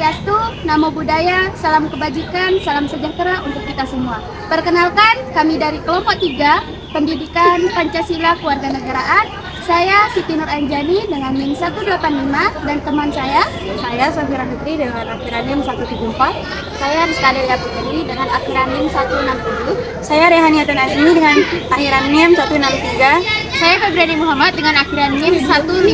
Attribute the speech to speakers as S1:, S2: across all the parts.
S1: Swastiastu, Namo Buddhaya, salam kebajikan, salam sejahtera untuk kita semua. Perkenalkan, kami dari kelompok 3, Pendidikan Pancasila Kewarganegaraan. Saya Siti Nur Anjani dengan NIM 185 dan teman saya
S2: Safira Fitri dengan akhiran NIM 174.
S1: Saya Rizka Delia Putri dengan akhiran NIM 160.
S2: Saya Rehaniatun Asmi dengan akhiran NIM 163.
S1: Saya Febriani Muhammad dengan akhiran NIM 158.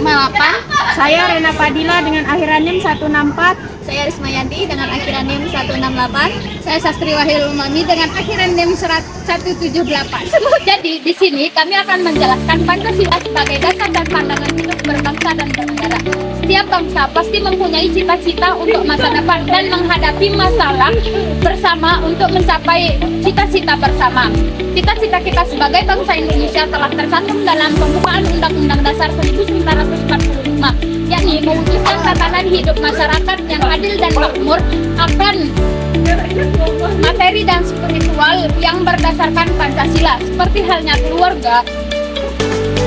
S2: Saya Rena Padilla dengan akhiran NIM 164.
S1: Saya Rismayanti dengan akhiran NIM 168. Saya Sastri Wahil Umami dengan akhiran NIM 178. Jadi di sini kami akan menjelaskan Pancasila sebagai dasar dan pandangan hidup berbangsa dan bernegara. Setiap bangsa pasti mempunyai cita-cita untuk masa depan dan menghadapi masalah bersama untuk mencapai cita-cita bersama. Cita-cita kita sebagai bangsa Indonesia telah tercantum dalam pembukaan Undang-Undang Dasar 1945, yakni mewujudkan tatanan hidup masyarakat yang adil dan makmur akan materi dan spiritual yang berdasarkan Pancasila, seperti halnya keluarga.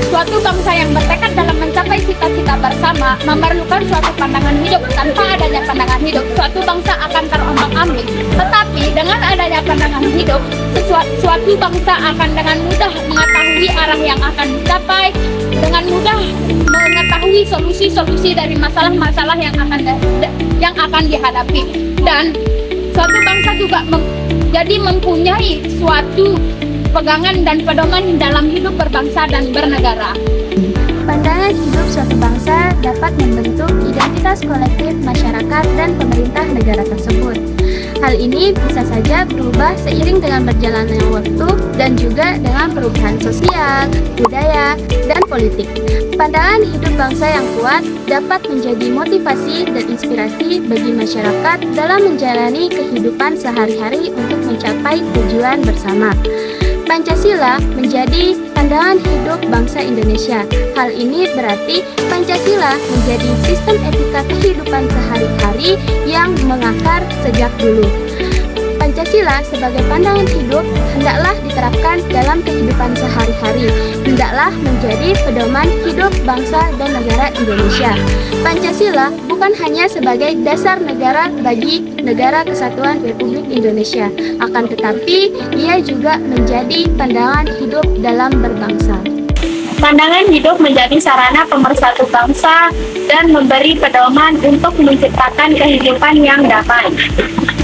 S1: Suatu bangsa yang bertekad dalam mencapai cita-cita bersama memerlukan suatu pandangan hidup. Tanpa adanya pandangan hidup, suatu bangsa akan terombang-ambing. Tetapi dengan adanya pandangan hidup, suatu bangsa akan dengan mudah mengetahui arah yang akan dicapai, dengan mudah mengetahui solusi-solusi dari masalah-masalah yang akan dihadapi. Dan suatu bangsa juga jadi mempunyai suatu pegangan dan pedoman dalam hidup berbangsa dan bernegara.
S3: Pandangan hidup suatu bangsa dapat membentuk identitas kolektif masyarakat dan pemerintah negara tersebut. Hal ini bisa saja berubah seiring dengan berjalannya waktu dan juga dengan perubahan sosial, budaya, dan politik. Pandangan hidup bangsa yang kuat dapat menjadi motivasi dan inspirasi bagi masyarakat dalam menjalani kehidupan sehari-hari untuk mencapai tujuan bersama. Pancasila menjadi pandangan hidup bangsa Indonesia. Hal ini berarti Pancasila menjadi sistem etika kehidupan sehari-hari yang mengakar sejak dulu. Pancasila sebagai pandangan hidup hendaklah diterapkan dalam kehidupan sehari-hari, hendaklah menjadi pedoman hidup bangsa dan negara Indonesia. Pancasila bukan hanya sebagai dasar negara bagi Negara Kesatuan Republik Indonesia, akan tetapi ia juga menjadi pandangan hidup dalam berbangsa.
S1: Pandangan hidup menjadi sarana pemersatu bangsa dan memberi pedoman untuk menciptakan kehidupan yang damai.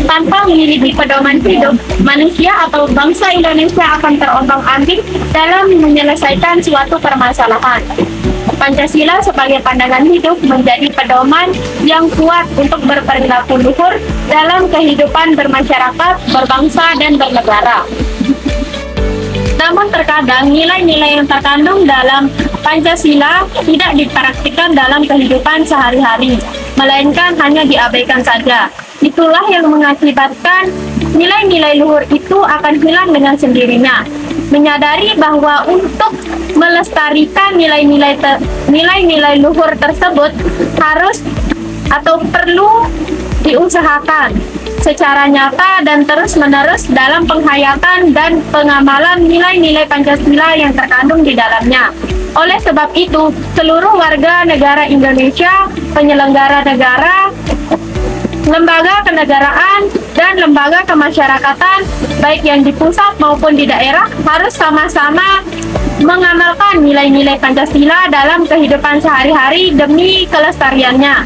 S1: Tanpa memiliki pedoman hidup, manusia atau bangsa Indonesia akan terombang-ambing dalam menyelesaikan suatu permasalahan. Pancasila sebagai pandangan hidup menjadi pedoman yang kuat untuk berperilaku luhur dalam kehidupan bermasyarakat, berbangsa, dan bernegara. Namun terkadang nilai-nilai yang terkandung dalam Pancasila tidak dipraktikkan dalam kehidupan sehari-hari, melainkan hanya diabaikan saja. Itulah yang mengakibatkan nilai-nilai luhur itu akan hilang dengan sendirinya. Menyadari bahwa untuk melestarikan nilai-nilai luhur tersebut harus atau perlu diusahakan secara nyata dan terus-menerus dalam penghayatan dan pengamalan nilai-nilai Pancasila yang terkandung di dalamnya. Oleh sebab itu, seluruh warga negara Indonesia, penyelenggara negara, lembaga kenegaraan, dan lembaga kemasyarakatan, baik yang di pusat maupun di daerah, harus sama-sama mengamalkan nilai-nilai Pancasila dalam kehidupan sehari-hari demi kelestariannya.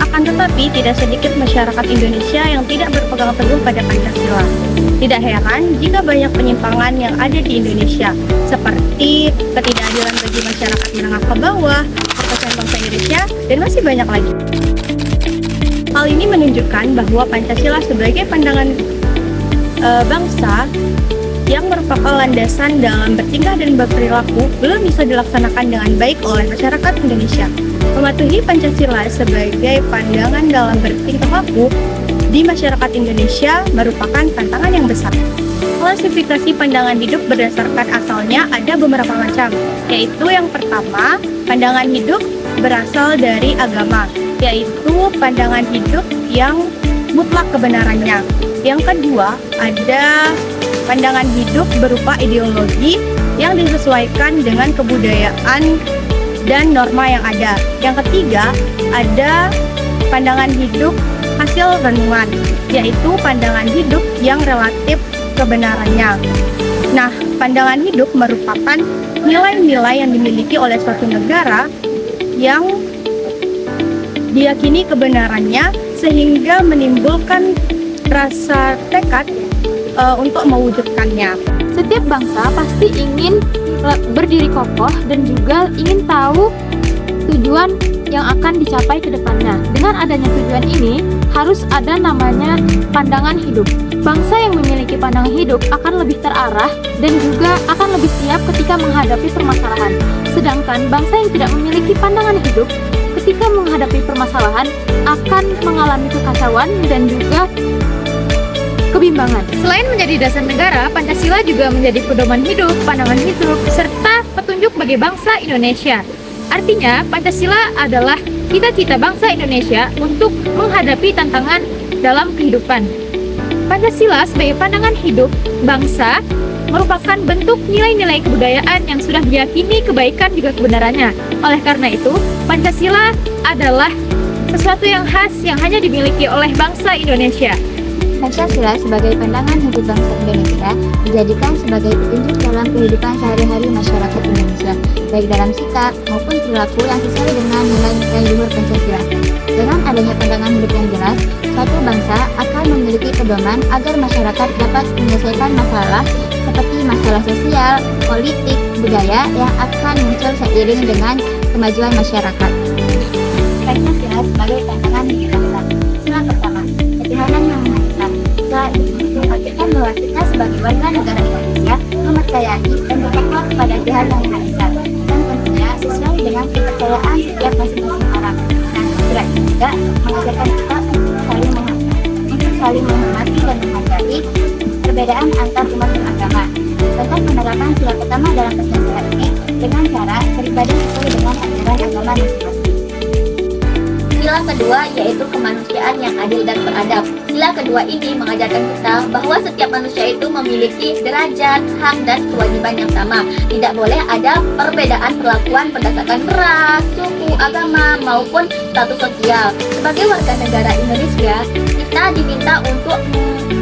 S2: Akan tetapi, tidak sedikit masyarakat Indonesia yang tidak berpegang teguh pada Pancasila. Tidak heran jika banyak penyimpangan yang ada di Indonesia, seperti ketidakadilan bagi masyarakat menengah ke bawah, perpecahan bangsa Indonesia, dan masih banyak lagi. Hal ini menunjukkan bahwa Pancasila sebagai pandangan bangsa yang merupakan landasan dalam bertingkah dan berperilaku belum bisa dilaksanakan dengan baik oleh masyarakat Indonesia. Mematuhi Pancasila sebagai pandangan dalam bertingkah laku di masyarakat Indonesia merupakan tantangan yang besar. Klasifikasi pandangan hidup berdasarkan asalnya ada beberapa macam, yaitu yang pertama, pandangan hidup berasal dari agama, yaitu pandangan hidup yang mutlak kebenarannya. Yang kedua, ada pandangan hidup berupa ideologi yang disesuaikan dengan kebudayaan dan norma yang ada. Yang ketiga, ada pandangan hidup hasil renungan, yaitu pandangan hidup yang relatif kebenarannya. Nah, pandangan hidup merupakan nilai-nilai yang dimiliki oleh suatu negara yang diyakini kebenarannya sehingga menimbulkan rasa tekad untuk mewujudkannya.
S3: Setiap bangsa pasti ingin berdiri kokoh dan juga ingin tahu tujuan yang akan dicapai ke depannya. Dengan adanya tujuan ini, harus ada namanya pandangan hidup. Bangsa yang memiliki pandangan hidup akan lebih terarah dan juga akan lebih siap ketika menghadapi permasalahan. Sedangkan bangsa yang tidak memiliki pandangan hidup, ketika menghadapi permasalahan akan mengalami kekacauan dan juga kebimbangan.
S2: Selain menjadi dasar negara, Pancasila juga menjadi pedoman hidup, pandangan hidup, serta petunjuk bagi bangsa Indonesia. Artinya, Pancasila adalah cita-cita bangsa Indonesia untuk menghadapi tantangan dalam kehidupan. Pancasila sebagai pandangan hidup bangsa merupakan bentuk nilai-nilai kebudayaan yang sudah diyakini kebaikan juga kebenarannya. Oleh karena itu, Pancasila adalah sesuatu yang khas yang hanya dimiliki oleh bangsa Indonesia.
S3: Pancasila sebagai pandangan hidup bangsa Indonesia dijadikan sebagai petunjuk dalam kehidupan sehari-hari masyarakat Indonesia, baik dalam sikap maupun perilaku yang sesuai dengan nilai-nilai luhur Pancasila. Dengan adanya pandangan hidup yang jelas, suatu bangsa akan memiliki pedoman agar masyarakat dapat menyelesaikan masalah seperti masalah sosial, politik, budaya yang akan muncul seiring dengan kemajuan masyarakat. Pancasila sebagai pandangan hidup bangsa. Sila pertama, ketuhanan yang Maha Esa. Sila itu mengartikan bahwa kita sebagai warga negara Indonesia mempercayai dan bertakwa kepada Tuhan yang Maha Esa, dan tentunya sesuai dengan kepercayaan setiap masing-masing orang. Nah, sila juga mengajarkan kita untuk saling menghormati dan menghargai perbedaan antar umat beragama. Tentang penerapan sila pertama dalam Pancasila ini dengan cara beribadah sesuai dengan ajaran agama masing-masing. Sila kedua yaitu kemanusiaan yang adil dan beradab. Sila kedua ini mengajarkan kita bahwa setiap manusia itu memiliki derajat, hak, dan kewajiban yang sama. Tidak boleh ada perbedaan perlakuan berdasarkan ras, suku, agama, maupun status sosial. Sebagai warga negara Indonesia, kita diminta untuk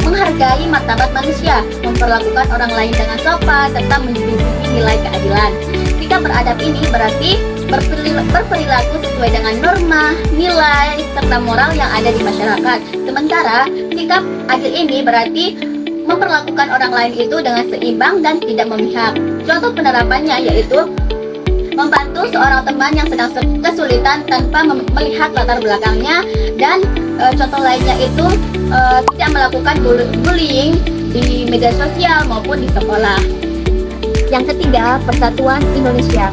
S3: menghargai martabat manusia, memperlakukan orang lain dengan sopan, serta menjunjung nilai keadilan. Sikap beradab ini berarti berperilaku sesuai dengan norma, nilai, serta moral yang ada di masyarakat. Sementara, sikap adil ini berarti memperlakukan orang lain itu dengan seimbang dan tidak memihak. Contoh penerapannya yaitu membantu seorang teman yang sedang kesulitan tanpa melihat latar belakangnya, dan contoh lainnya itu tidak melakukan bullying di media sosial maupun di sekolah. Yang ketiga, persatuan Indonesia.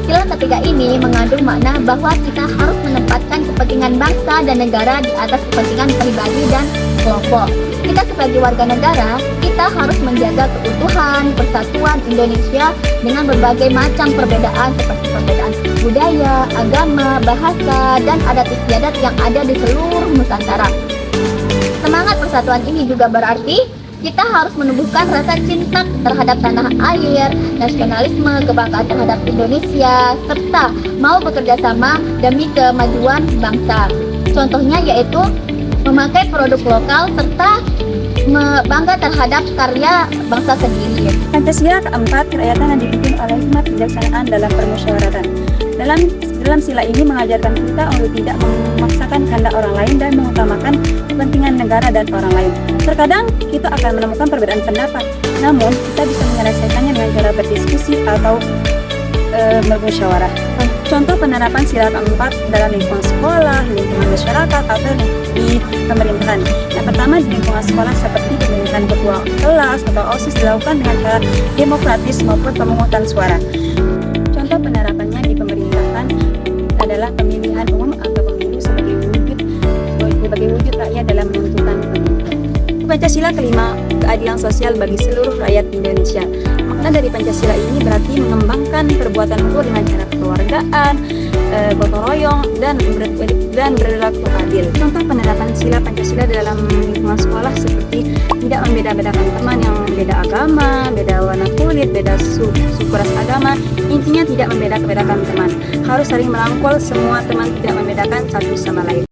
S3: Sila ketiga ini mengandung makna bahwa kita harus menempatkan kepentingan bangsa dan negara di atas kepentingan pribadi dan kelompok. Kita sebagai warga negara, kita harus menjaga keutuhan, persatuan Indonesia dengan berbagai macam perbedaan seperti perbedaan budaya, agama, bahasa, dan adat istiadat yang ada di seluruh Nusantara. Semangat persatuan ini juga berarti kita harus menumbuhkan rasa cinta terhadap tanah air, nasionalisme, kebanggaan terhadap Indonesia, serta mau bekerja sama demi kemajuan bangsa. Contohnya yaitu memakai produk lokal serta bangga terhadap karya bangsa sendiri.
S4: Pancasila keempat, kerakyatan yang dipimpin oleh hikmat kebijaksanaan dalam permusyawaratan. Dalam sila ini mengajarkan kita untuk tidak memaksakan kehendak orang lain dan mengutamakan kepentingan negara dan orang lain. Terkadang kita akan menemukan perbedaan pendapat, namun kita bisa menyelesaikannya dengan cara berdiskusi atau bermusyawarah. Contoh penerapan sila keempat dalam lingkungan sekolah, lingkungan masyarakat, atau di pemerintahan. Yang pertama, di lingkungan sekolah seperti pemilihan ketua kelas atau OSIS dilakukan dengan cara demokratis maupun pemungutan suara. Contoh penerapannya di pemerintahan adalah pemilihan umum atau pemilu sebagai wujud rakyat dalam menentukan pemimpin. Pancasila kelima, keadilan sosial bagi seluruh rakyat Indonesia. Makna dari Pancasila ini berarti mengembangkan perbuatan luhur dengan cara kekeluargaan, gotong royong, dan berlaku adil. Contoh penerapan sila Pancasila dalam lingkungan sekolah seperti tidak membeda-bedakan teman yang beda agama, beda warna kulit, beda suku ras agama. Intinya tidak membeda-bedakan teman. Harus saling merangkul semua teman, tidak membedakan satu sama lain.